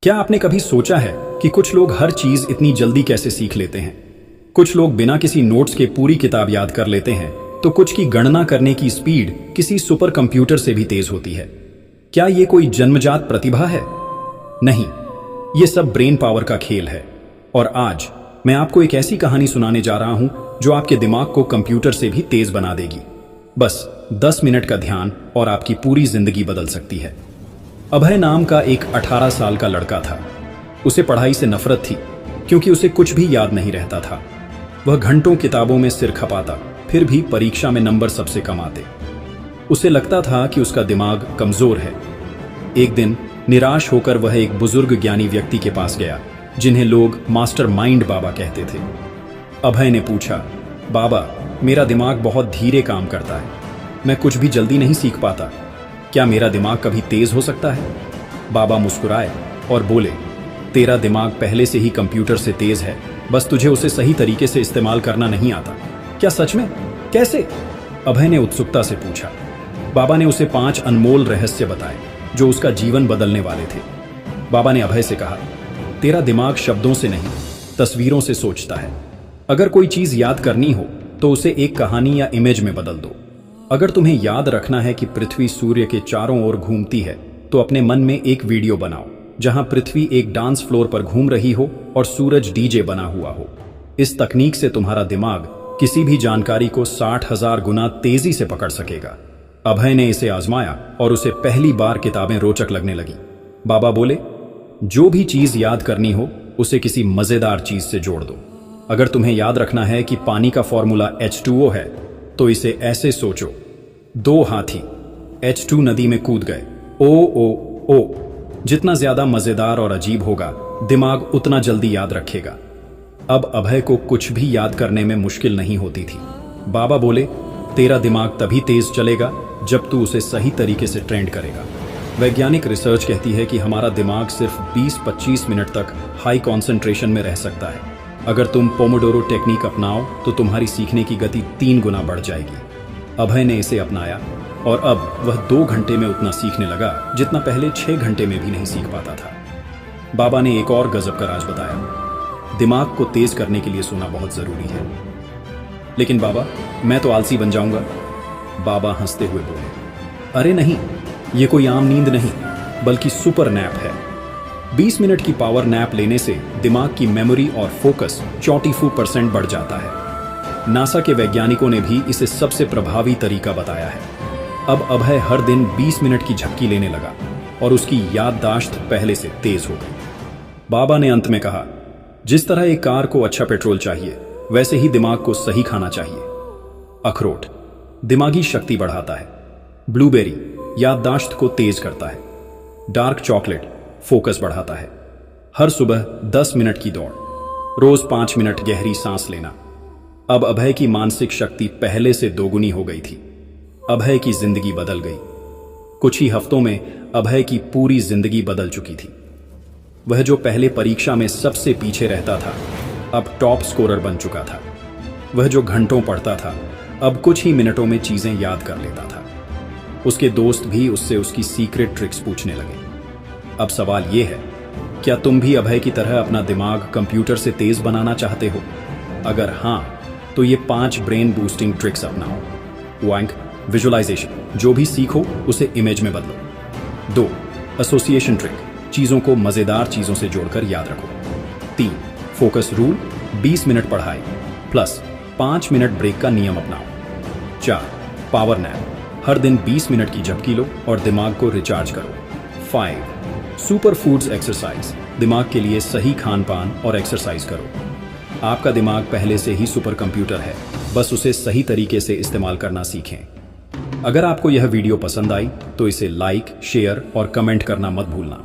क्या आपने कभी सोचा है कि कुछ लोग हर चीज इतनी जल्दी कैसे सीख लेते हैं? कुछ लोग बिना किसी नोट्स के पूरी किताब याद कर लेते हैं, तो कुछ की गणना करने की स्पीड किसी सुपर कंप्यूटर से भी तेज होती है। क्या ये कोई जन्मजात प्रतिभा है? नहीं, ये सब ब्रेन पावर का खेल है। और आज मैं आपको एक ऐसी कहानी सुनाने जा रहा हूं जो आपके दिमाग को कंप्यूटर से भी तेज बना देगी। बस 10 मिनट का ध्यान और आपकी पूरी जिंदगी बदल सकती है। अभय नाम का एक 18 साल का लड़का था। उसे पढ़ाई से नफरत थी, क्योंकि उसे कुछ भी याद नहीं रहता था। वह घंटों किताबों में सिर खपाता, फिर भी परीक्षा में नंबर सबसे कम आते। उसे लगता था कि उसका दिमाग कमजोर है। एक दिन निराश होकर वह एक बुजुर्ग ज्ञानी व्यक्ति के पास गया, जिन्हें लोग मास्टर माइंड बाबा कहते थे। अभय ने पूछा, बाबा, मेरा दिमाग बहुत धीरे काम करता है, मैं कुछ भी जल्दी नहीं सीख पाता, क्या मेरा दिमाग कभी तेज हो सकता है? बाबा मुस्कुराए और बोले, तेरा दिमाग पहले से ही कंप्यूटर से तेज है, बस तुझे उसे सही तरीके से इस्तेमाल करना नहीं आता। क्या सच में? कैसे? अभय ने उत्सुकता से पूछा। बाबा ने उसे 5 अनमोल रहस्य बताए जो उसका जीवन बदलने वाले थे। बाबा ने अभय से कहा, तेरा दिमाग शब्दों से नहीं, तस्वीरों से सोचता है। अगर कोई चीज याद करनी हो तो उसे एक कहानी या इमेज में बदल दो। अगर तुम्हें याद रखना है कि पृथ्वी सूर्य के चारों ओर घूमती है, तो अपने मन में एक वीडियो बनाओ जहां पृथ्वी एक डांस फ्लोर पर घूम रही हो और सूरज डीजे बना हुआ हो। इस तकनीक से तुम्हारा दिमाग किसी भी जानकारी को 60,000 गुना तेजी से पकड़ सकेगा। अभय ने इसे आजमाया और उसे पहली बार किताबें रोचक लगने लगी। बाबा बोले, जो भी चीज याद करनी हो उसे किसी मजेदार चीज से जोड़ दो। अगर तुम्हें याद रखना है कि पानी का फॉर्मूला H2O है, तो इसे ऐसे सोचो, 2 हाथी H2 नदी में कूद गए, O। जितना ज्यादा मजेदार और अजीब होगा, दिमाग उतना जल्दी याद रखेगा। अब अभय को कुछ भी याद करने में मुश्किल नहीं होती थी। बाबा बोले, तेरा दिमाग तभी तेज चलेगा जब तू उसे सही तरीके से ट्रेंड करेगा। वैज्ञानिक रिसर्च कहती है कि हमारा दिमाग सिर्फ 20-25 मिनट तक हाई कॉन्सेंट्रेशन में रह सकता है। अगर तुम पोमोडोरो टेक्निक अपनाओ तो तुम्हारी सीखने की गति 3 गुना बढ़ जाएगी। अभय ने इसे अपनाया और अब वह 2 घंटे में उतना सीखने लगा जितना पहले 6 घंटे में भी नहीं सीख पाता था। बाबा ने एक और गजब का राज बताया, दिमाग को तेज करने के लिए सोना बहुत जरूरी है। लेकिन बाबा, मैं तो आलसी बन जाऊंगा। बाबा हंसते हुए बोले, अरे नहीं, ये कोई आम नींद नहीं, बल्कि सुपर नैप है। 20 मिनट की पावर नैप लेने से दिमाग की मेमोरी और फोकस 44% बढ़ जाता है। नासा के वैज्ञानिकों ने भी इसे सबसे प्रभावी तरीका बताया है। अब अभय हर दिन 20 मिनट की झपकी लेने लगा और उसकी याददाश्त पहले से तेज हो गई। बाबा ने अंत में कहा, जिस तरह एक कार को अच्छा पेट्रोल चाहिए, वैसे ही दिमाग को सही खाना चाहिए। अखरोट दिमागी शक्ति बढ़ाता है, ब्लूबेरी याददाश्त को तेज करता है, डार्क चॉकलेट फोकस बढ़ाता है। हर सुबह 10 मिनट की दौड़, रोज 5 मिनट गहरी सांस लेना। अब अभय की मानसिक शक्ति पहले से दोगुनी हो गई थी। अभय की जिंदगी बदल गई। कुछ ही हफ्तों में अभय की पूरी जिंदगी बदल चुकी थी। वह जो पहले परीक्षा में सबसे पीछे रहता था, अब टॉप स्कोरर बन चुका था। वह जो घंटों पढ़ता था, अब कुछ ही मिनटों में चीजें याद कर लेता था। उसके दोस्त भी उससे उसकी सीक्रेट ट्रिक्स पूछने लगे। अब सवाल यह है, क्या तुम भी अभय की तरह अपना दिमाग कंप्यूटर से तेज बनाना चाहते हो? अगर हां, तो ये 5 ब्रेन बूस्टिंग ट्रिक्स अपनाओ। 1. विजुअलाइजेशन, जो भी सीखो उसे इमेज में बदलो। 2. एसोसिएशन ट्रिक, चीजों को मजेदार चीजों से जोड़कर याद रखो। 3. फोकस रूल, 20 मिनट पढ़ाई प्लस 5 मिनट ब्रेक का नियम अपनाओ। 4. पावर नैप, हर दिन 20 मिनट की झपकी लो और दिमाग को रिचार्ज करो। 5. सुपर फूड्स एक्सरसाइज, दिमाग के लिए सही खान पान और एक्सरसाइज करो। आपका दिमाग पहले से ही सुपर कंप्यूटर है, बस उसे सही तरीके से इस्तेमाल करना सीखें। अगर आपको यह वीडियो पसंद आई तो इसे लाइक, शेयर और कमेंट करना मत भूलना।